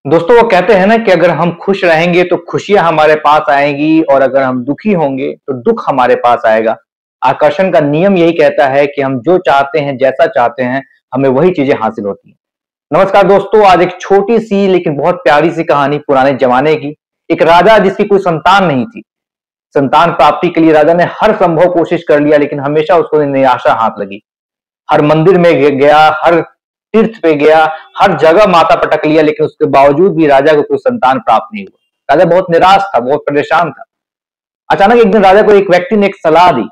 दोस्तों वो कहते हैं ना कि अगर हम खुश रहेंगे तो खुशियां हमारे पास आएंगी और अगर हम दुखी होंगे तो दुख हमारे पास आएगा। आकर्षण का नियम यही कहता है कि हम जो चाहते हैं जैसा चाहते हैं हमें वही चीजें हासिल होती हैं। नमस्कार दोस्तों, आज एक छोटी सी लेकिन बहुत प्यारी सी कहानी पुराने जमाने की। एक राजा जिसकी कोई संतान नहीं थी। संतान प्राप्ति के लिए राजा ने हर संभव कोशिश कर लिया लेकिन हमेशा उसको निराशा हाथ लगी। हर मंदिर में गया, हर तीर्थ पे गया, हर जगह माथा पटक लिया लेकिन उसके बावजूद भी राजा को कोई संतान प्राप्त नहीं हुआ। राजा बहुत निराश था, बहुत परेशान था। अचानक एक दिन राजा को एक व्यक्ति ने एक सलाह दी।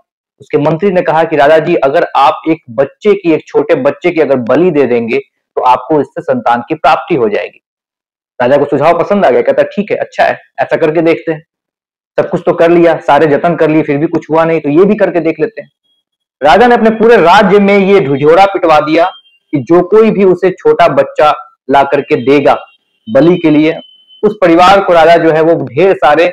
उसके मंत्री ने कहा कि राजा जी, अगर आप एक छोटे बच्चे की अगर बलि दे देंगे तो आपको इससे संतान की प्राप्ति हो जाएगी। राजा को सुझाव पसंद आ गया, कहता ठीक है, अच्छा है, ऐसा करके देखते हैं। सब कुछ तो कर लिया, सारे जतन कर लिए, फिर भी कुछ हुआ नहीं, तो ये भी करके देख लेते हैं। राजा ने अपने पूरे राज्य में ये ढिढोरा पिटवा दिया कि जो कोई भी उसे छोटा बच्चा ला करके देगा बलि के लिए, उस परिवार को राजा जो है वो ढेर सारे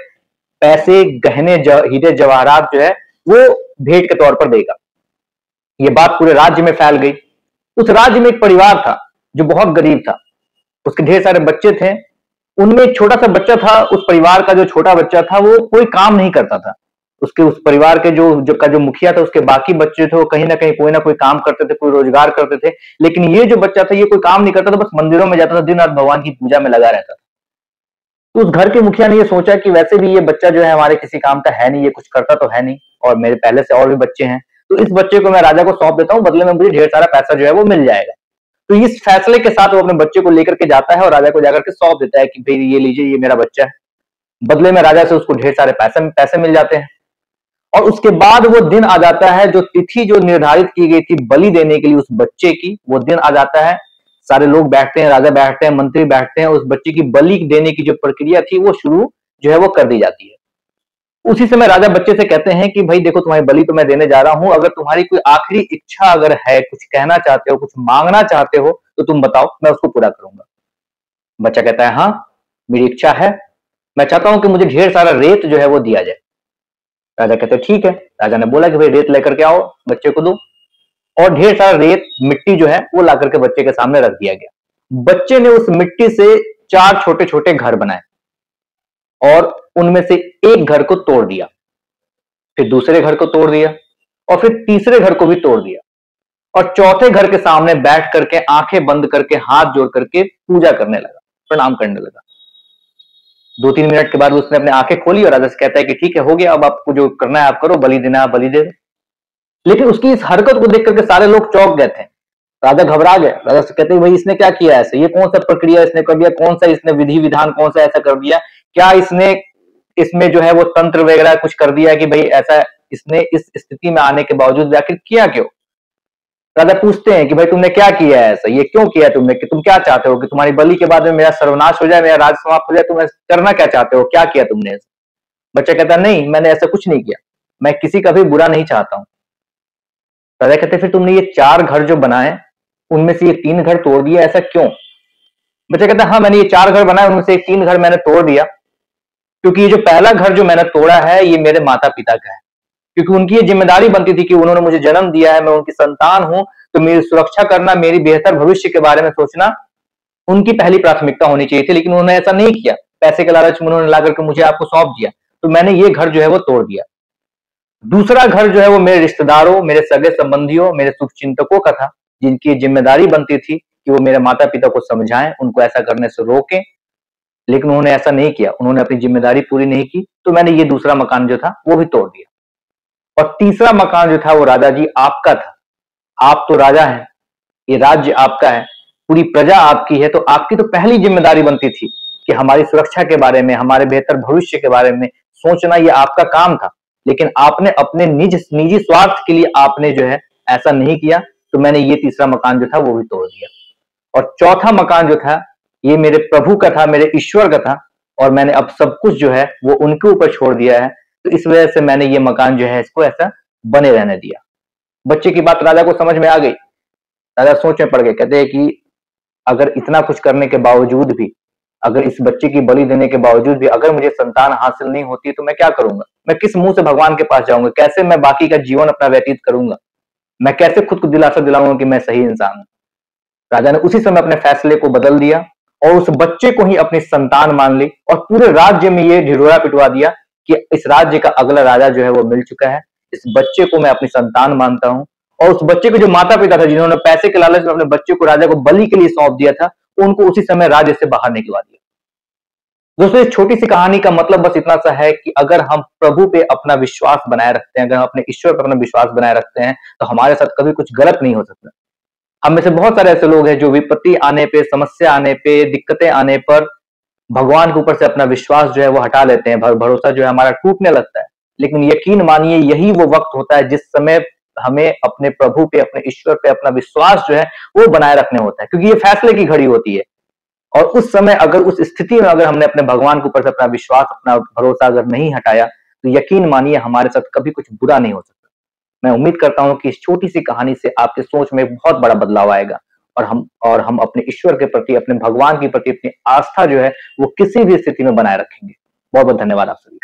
पैसे, गहने, हीरे जवाहरात जो है वो भेंट के तौर पर देगा। ये बात पूरे राज्य में फैल गई। उस राज्य में एक परिवार था जो बहुत गरीब था। उसके ढेर सारे बच्चे थे। उनमें एक छोटा सा बच्चा था। उस परिवार का जो छोटा बच्चा था वो कोई काम नहीं करता था। उसके उस परिवार के जो मुखिया था, उसके बाकी बच्चे थे वो कहीं ना कहीं कोई ना कोई काम करते थे, कोई रोजगार करते थे। लेकिन ये जो बच्चा था ये कोई काम नहीं करता था, बस मंदिरों में जाता था, दिन रात भगवान की पूजा में लगा रहता था। तो उस घर के मुखिया ने ये सोचा कि वैसे भी ये बच्चा जो है हमारे किसी काम का है नहीं, ये कुछ करता तो है नहीं, और मेरे पहले से और भी बच्चे हैं, तो इस बच्चे को मैं राजा को सौंप देता हूँ, बदले में मुझे ढेर सारा पैसा जो है वो मिल जाएगा। तो इस फैसले के साथ वो अपने बच्चे को लेकर के जाता है और राजा को जाकर के सौंप देता है कि भाई ये लीजिए, ये मेरा बच्चा है। बदले में राजा से उसको ढेर सारे पैसे पैसे मिल जाते हैं। और उसके बाद वो दिन आ जाता है, जो तिथि जो निर्धारित की गई थी बलि देने के लिए उस बच्चे की, वो दिन आ जाता है। सारे लोग बैठते हैं, राजा बैठते हैं, मंत्री बैठते हैं। उस बच्चे की बलि देने की जो प्रक्रिया थी वो शुरू जो है वो कर दी जाती है। उसी समय राजा बच्चे से कहते हैं कि भाई देखो, तुम्हारी बलि तो मैं देने जा रहा हूं, अगर तुम्हारी कोई आखिरी इच्छा अगर है, कुछ कहना चाहते हो, कुछ मांगना चाहते हो तो तुम बताओ, मैं उसको पूरा करूंगा। बच्चा कहता है हाँ, मेरी इच्छा है, मैं चाहता हूं कि मुझे ढेर सारा रेत जो है वो दिया जाए। राजा कहते ठीक है। राजा ने बोला कि भाई रेत लेकर के आओ, बच्चे को दो। और ढेर सारा रेत, मिट्टी जो है वो ला करके बच्चे के सामने रख दिया गया। बच्चे ने उस मिट्टी से 4 छोटे छोटे घर बनाए और उनमें से एक घर को तोड़ दिया, फिर दूसरे घर को तोड़ दिया और फिर तीसरे घर को भी तोड़ दिया, और चौथे घर के सामने बैठ करके आंखें बंद करके हाथ जोड़ करके पूजा करने लगा, प्रणाम करने लगा। 2-3 मिनट के बाद उसने अपने आंखें खोली और राजा से कहता है कि ठीक है, हो गया, अब आपको जो करना है आप करो, बलि देना है आप बलि दे दो। लेकिन उसकी इस हरकत को देख करके सारे लोग चौंक गए थे। राजा घबरा गए। राजा से कहते हैं भाई इसने क्या किया ऐसे, ये कौन सा प्रक्रिया इसने कर दिया, कौन सा इसने विधि विधान कौन सा ऐसा कर दिया, क्या इसने इसमें जो है वो तंत्र वगैरह कुछ कर दिया कि भाई ऐसा इसने इस स्थिति में आने के बावजूद भी आखिर किया क्यों। राजा पूछते हैं कि भाई तुमने क्या किया है ऐसा, ये क्यों किया तुमने, कि तुम क्या चाहते हो कि तुम्हारी बलि के बाद में मेरा सर्वनाश हो जाए, मेरा राज समाप्त हो जाए, तुम करना क्या चाहते हो, क्या किया तुमने ऐसा। बच्चा कहता नहीं, मैंने ऐसा कुछ नहीं किया, मैं किसी का भी बुरा नहीं चाहता हूं। राजा कहते फिर तुमने ये 4 घर जो बनाए उनमें से ये 3 घर तोड़ दिया, ऐसा क्यों। बच्चा कहता हाँ, मैंने ये 4 घर बनाए, उनमें से 3 घर मैंने तोड़ दिया क्योंकि ये जो पहला घर जो मैंने तोड़ा है ये मेरे माता पिता का है, क्योंकि उनकी ये जिम्मेदारी बनती थी कि उन्होंने मुझे जन्म दिया है, मैं उनकी संतान हूं, तो मेरी सुरक्षा करना, मेरी बेहतर भविष्य के बारे में सोचना उनकी पहली प्राथमिकता होनी चाहिए थी। लेकिन उन्होंने ऐसा नहीं किया, पैसे के लालच में उन्होंने ला करके मुझे आपको सौंप दिया, तो मैंने ये घर जो है वो तोड़ दिया। दूसरा घर जो है वो मेरे रिश्तेदारों, मेरे सगे संबंधियों, मेरे शुभचिंतकों का था, जिनकी जिम्मेदारी बनती थी कि वो मेरे माता पिता को समझाएं, उनको ऐसा करने से रोकें, लेकिन उन्होंने ऐसा नहीं किया, उन्होंने अपनी जिम्मेदारी पूरी नहीं की, तो मैंने ये दूसरा मकान जो था वो भी तोड़ दिया। और तीसरा मकान जो था वो राजा जी आपका था। आप तो राजा हैं, ये राज्य आपका है, पूरी प्रजा आपकी है, तो आपकी तो पहली जिम्मेदारी बनती थी कि हमारी सुरक्षा के बारे में, हमारे बेहतर भविष्य के बारे में सोचना, ये आपका काम था। लेकिन आपने अपने निजी स्वार्थ के लिए आपने जो है ऐसा नहीं किया, तो मैंने ये तीसरा मकान जो था वो भी तोड़ दिया। और चौथा मकान जो था ये मेरे प्रभु का था, मेरे ईश्वर का था, और मैंने अब सब कुछ जो है वो उनके ऊपर छोड़ दिया है, तो इस वजह से मैंने ये मकान जो है इसको ऐसा बने रहने दिया। बच्चे की बात राजा को समझ में आ गई। राजा सोच में पड़ गए, कहते हैं कि अगर इतना कुछ करने के बावजूद भी, अगर इस बच्चे की बलि देने के बावजूद भी अगर मुझे संतान हासिल नहीं होती तो मैं क्या करूंगा, मैं किस मुंह से भगवान के पास जाऊंगा, कैसे मैं बाकी का जीवन अपना व्यतीत करूंगा, मैं कैसे खुद को दिलासा दिलाऊंगा कि मैं सही इंसान हूं। राजा ने उसी समय अपने फैसले को बदल दिया और उस बच्चे को ही अपनी संतान मान ली और पूरे राज्य में ये ढिढोरा पिटवा दिया कि इस राज्य का अगला राजा जो है वो मिल चुका है, इस बच्चे को मैं अपनी संतान मानता हूँ। और उस बच्चे के जो माता पिता था जिन्होंने पैसे के लालच में अपने बच्चे को राजा को बलि के लिए सौंप दिया था, उनको उसी समय राज्य से बाहर निकलवा दिया। दोस्तों, इस छोटी सी कहानी का मतलब बस इतना सा है कि अगर हम प्रभु पे अपना विश्वास बनाए रखते हैं, अगर हम अपने ईश्वर पर अपना विश्वास बनाए रखते हैं, तो हमारे साथ कभी कुछ गलत नहीं हो सकता। हम में से बहुत सारे ऐसे लोग हैं जो विपत्ति आने पे, समस्या आने पे, दिक्कतें आने पर भगवान के ऊपर से अपना विश्वास जो है वो हटा लेते हैं, भरोसा जो है हमारा टूटने लगता है। लेकिन यकीन मानिए यही वो वक्त होता है जिस समय हमें अपने प्रभु पे, अपने ईश्वर पे अपना विश्वास जो है वो बनाए रखने होता है, क्योंकि ये फैसले की घड़ी होती है। और उस समय अगर उस स्थिति में अगर हमने अपने भगवान के ऊपर से अपना विश्वास, अपना भरोसा अगर नहीं हटाया, तो यकीन मानिए हमारे साथ कभी कुछ बुरा नहीं हो सकता। मैं उम्मीद करता हूँ कि इस छोटी सी कहानी से आपकी सोच में बहुत बड़ा बदलाव आएगा और हम अपने ईश्वर के प्रति, अपने भगवान के प्रति अपनी आस्था जो है वो किसी भी स्थिति में बनाए रखेंगे। बहुत बहुत धन्यवाद आप सभी।